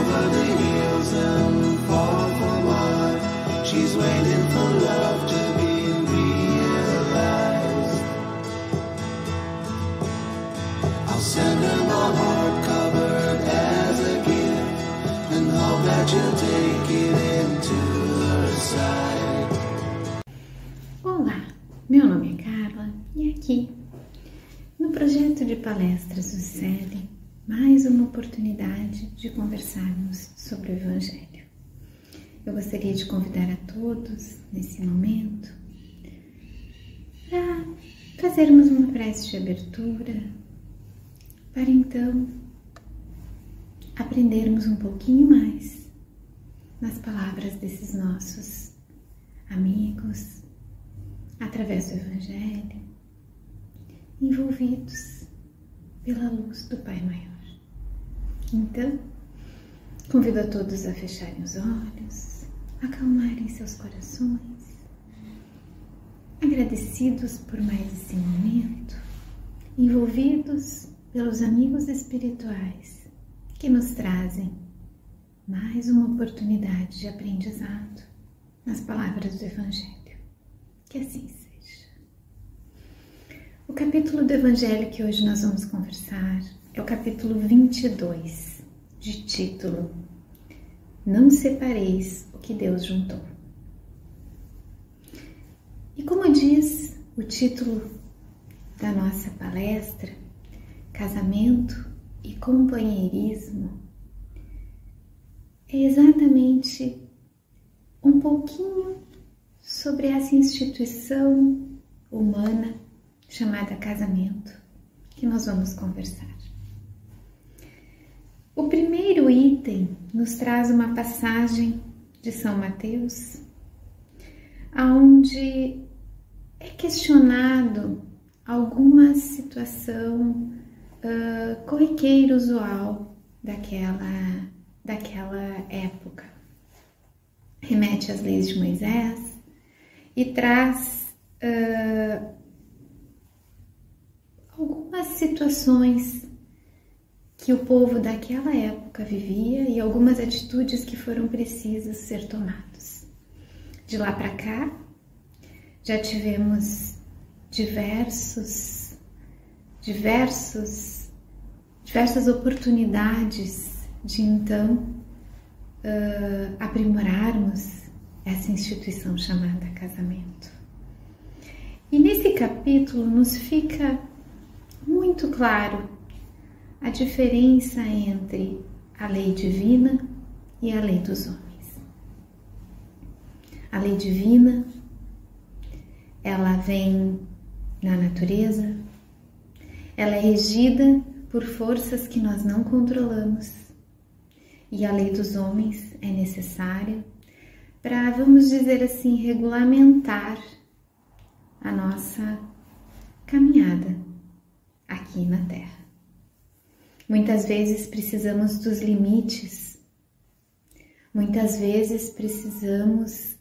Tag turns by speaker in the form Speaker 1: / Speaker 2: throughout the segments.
Speaker 1: over the hills and far from what she's waiting for love to be realized. I'll send her my heart covered as a gift and hope that you'll take it into her side.
Speaker 2: Olá, meu nome é Carla e aqui no projeto de palestras do CELE, mais uma oportunidade de conversarmos sobre o Evangelho. Eu gostaria de convidar a todos, nesse momento, para fazermos uma prece de abertura, para então aprendermos um pouquinho mais nas palavras desses nossos amigos, através do Evangelho, envolvidos pela luz do Pai Maior. Então, convido a todos a fecharem os olhos, acalmarem seus corações, agradecidos por mais esse momento, envolvidos pelos amigos espirituais que nos trazem mais uma oportunidade de aprendizado nas palavras do Evangelho. Que assim seja. O capítulo do Evangelho que hoje nós vamos conversar é o capítulo 22, de título Não separeis o que Deus juntou. E como diz o título da nossa palestra, Casamento e Companheirismo, é exatamente um pouquinho sobre essa instituição humana chamada casamento que nós vamos conversar. O primeiro item nos traz uma passagem de São Mateus, onde é questionado alguma situação corriqueira usual daquela época. Remete às leis de Moisés e traz algumas situações que o povo daquela época vivia e algumas atitudes que foram precisas ser tomadas. De lá para cá, já tivemos diversas oportunidades de então aprimorarmos essa instituição chamada casamento. E nesse capítulo nos fica muito claro a diferença entre a lei divina e a lei dos homens. A lei divina, ela vem na natureza, ela é regida por forças que nós não controlamos, e a lei dos homens é necessária para, vamos dizer assim, regulamentar a nossa caminhada aqui na Terra. Muitas vezes precisamos dos limites, muitas vezes precisamos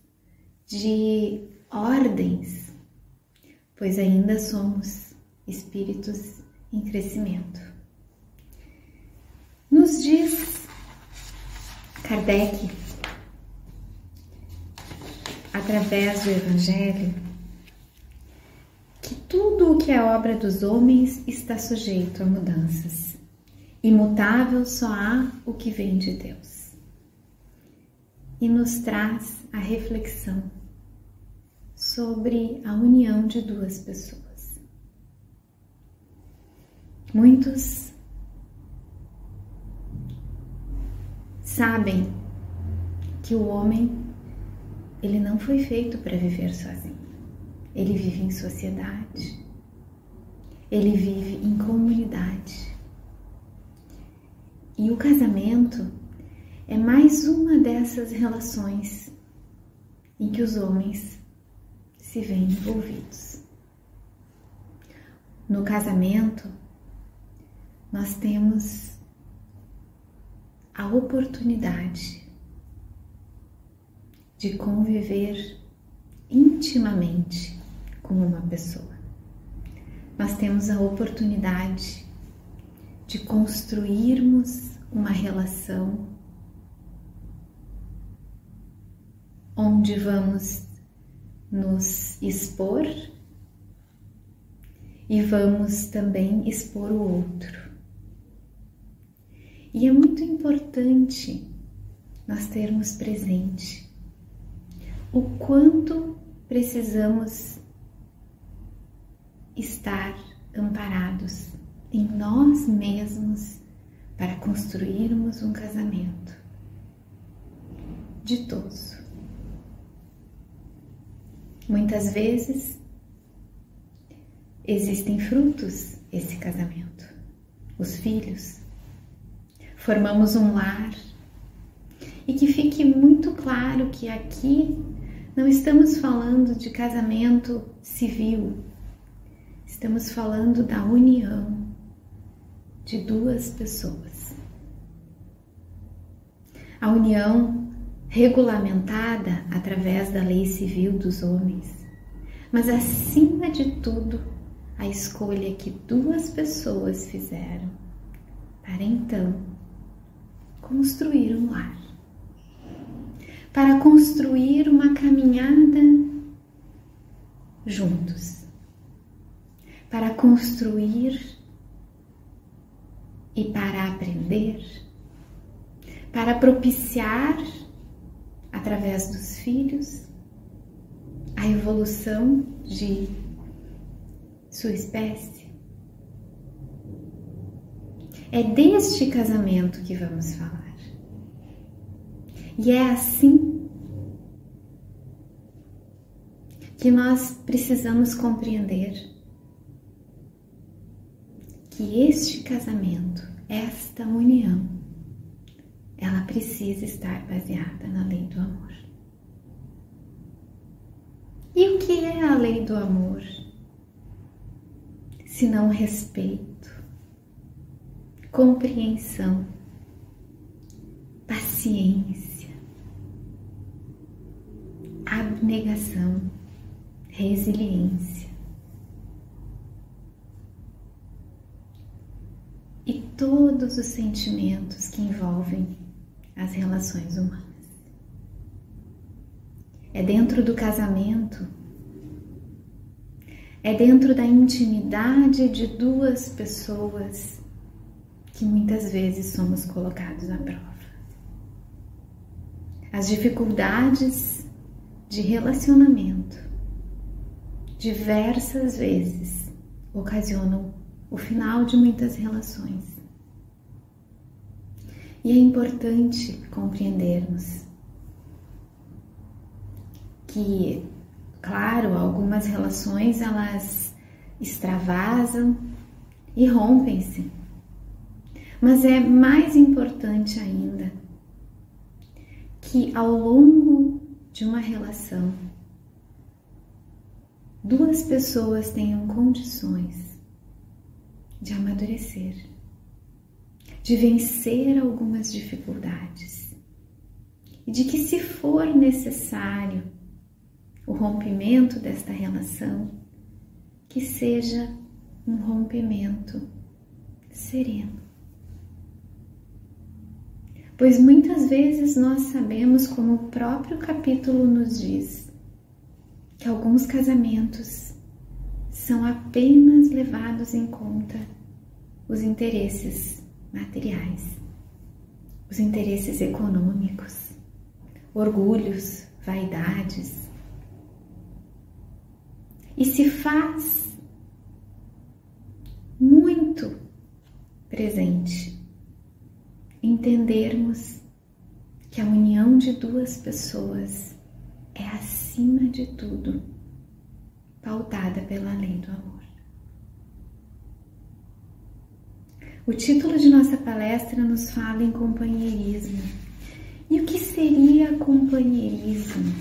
Speaker 2: de ordens, pois ainda somos espíritos em crescimento. Nos diz Kardec, através do Evangelho, que tudo o que é obra dos homens está sujeito a mudanças. Imutável só há o que vem de Deus. E nos traz a reflexão sobre a união de duas pessoas. Muitos sabem que o homem, ele não foi feito para viver sozinho. Ele vive em sociedade, ele vive em comunidade. E o casamento é mais uma dessas relações em que os homens se veem envolvidos. No casamento, nós temos a oportunidade de conviver intimamente com uma pessoa. Nós temos a oportunidade de construirmos uma relação onde vamos nos expor e vamos também expor o outro. E é muito importante nós termos presente o quanto precisamos estar amparados em nós mesmos para construirmos um casamento ditoso. Muitas vezes existem frutos esse casamento, os filhos. Formamos um lar e que fique muito claro que aqui não estamos falando de casamento civil, estamos falando da união de duas pessoas. A união regulamentada através da lei civil dos homens, mas acima de tudo, a escolha que duas pessoas fizeram para então construir um lar, para construir uma caminhada juntos, para construir e para aprender, para propiciar, através dos filhos, a evolução de sua espécie. É deste casamento que vamos falar. E é assim que nós precisamos compreender que este casamento, esta união, ela precisa estar baseada na lei do amor. E o que é a lei do amor? Se não respeito, compreensão, paciência, abnegação, resiliência e todos os sentimentos que envolvem as relações humanas. É dentro do casamento, é dentro da intimidade de duas pessoas que muitas vezes somos colocados à prova. As dificuldades de relacionamento diversas vezes ocasionam o final de muitas relações. E é importante compreendermos que, claro, algumas relações elas extravasam e rompem-se. Mas é mais importante ainda que ao longo de uma relação, duas pessoas tenham condições de amadurecer, de vencer algumas dificuldades e de que, se for necessário o rompimento desta relação, que seja um rompimento sereno. Pois muitas vezes nós sabemos, como o próprio capítulo nos diz, que alguns casamentos são apenas levados em conta os interesses materiais, os interesses econômicos, orgulhos, vaidades. E se faz muito presente entendermos que a união de duas pessoas é, acima de tudo, pautada pela lei do amor. O título de nossa palestra nos fala em companheirismo. E o que seria companheirismo?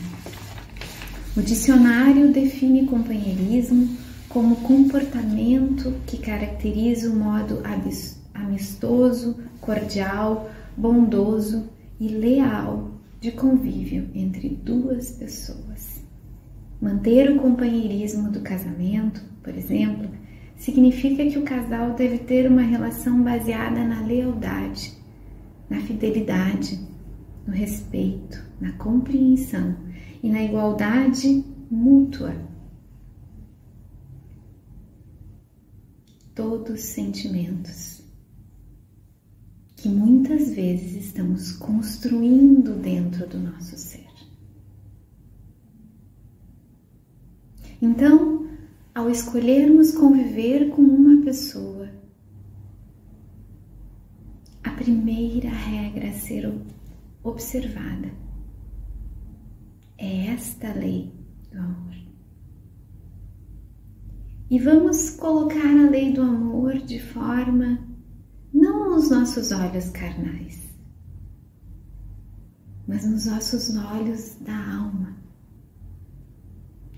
Speaker 2: O dicionário define companheirismo como comportamento que caracteriza o modo amistoso, cordial, bondoso e leal de convívio entre duas pessoas. Manter o companheirismo do casamento, por exemplo, significa que o casal deve ter uma relação baseada na lealdade, na fidelidade, no respeito, na compreensão e na igualdade mútua. Todos sentimentos que muitas vezes estamos construindo dentro do nosso ser. Então, ao escolhermos conviver com uma pessoa, a primeira regra a ser observada é esta lei do amor. E vamos colocar a lei do amor de forma, não nos nossos olhos carnais, mas nos nossos olhos da alma.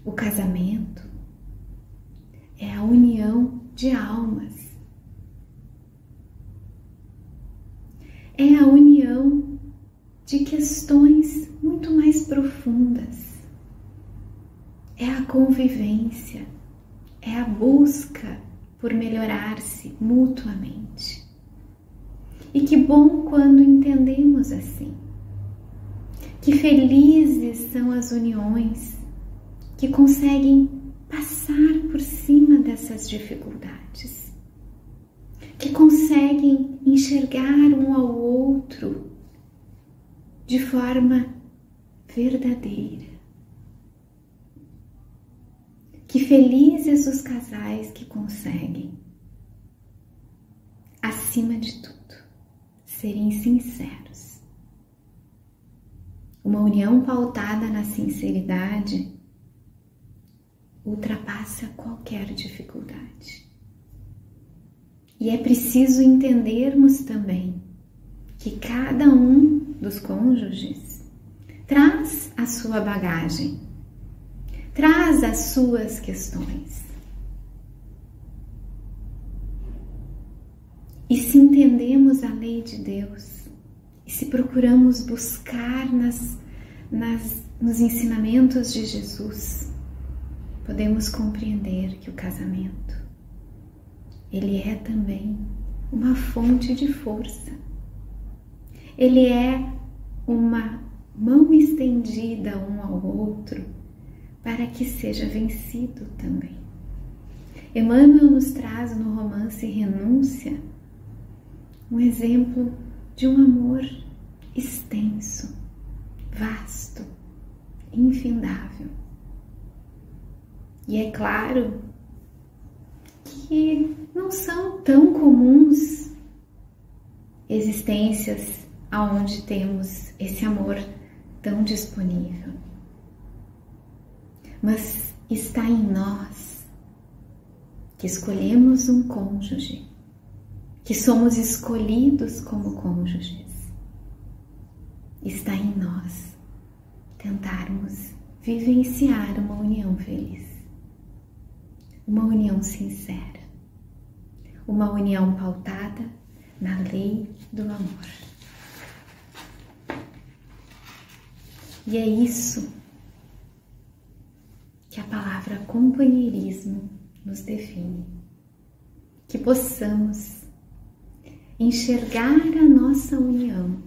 Speaker 2: O casamento é a união de almas. É a união de questões muito mais profundas. É a convivência, é a busca por melhorar-se mutuamente. E que bom quando entendemos assim. Que felizes são as uniões que conseguem passar por cima dessas dificuldades, que conseguem enxergar um ao outro de forma verdadeira. Que felizes os casais que conseguem, acima de tudo, serem sinceros. Uma união pautada na sinceridade ultrapassa qualquer dificuldade. E é preciso entendermos também que cada um dos cônjuges traz a sua bagagem, traz as suas questões. E se entendemos a lei de Deus, e se procuramos buscar nos ensinamentos de Jesus, podemos compreender que o casamento, ele é também uma fonte de força. Ele é uma mão estendida um ao outro para que seja vencido também. Emmanuel nos traz no romance Renúncia um exemplo de um amor extenso, vasto, infindável. E é claro que não são tão comuns existências onde temos esse amor tão disponível. Mas está em nós que escolhemos um cônjuge, que somos escolhidos como cônjuges. Está em nós tentarmos vivenciar uma união feliz. Uma união sincera, uma união pautada na lei do amor. E é isso que a palavra companheirismo nos define. Que possamos enxergar a nossa união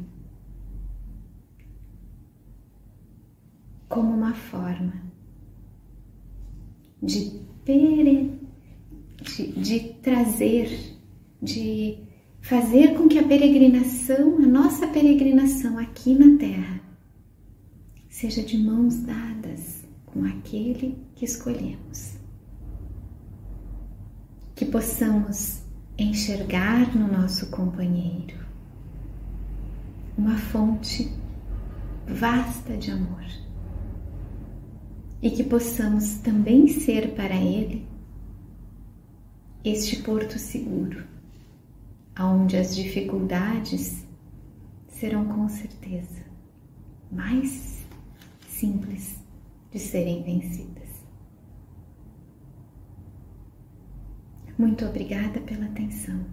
Speaker 2: como uma forma de trazer, de fazer com que a nossa peregrinação aqui na Terra, seja de mãos dadas com aquele que escolhemos. Que possamos enxergar no nosso companheiro uma fonte vasta de amor. E que possamos também ser para ele este porto seguro, onde as dificuldades serão com certeza mais simples de serem vencidas. Muito obrigada pela atenção.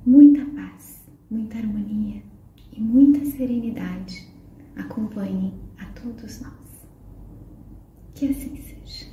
Speaker 2: Muita paz, muita harmonia e muita serenidade acompanhem a todos nós. Que assim seja.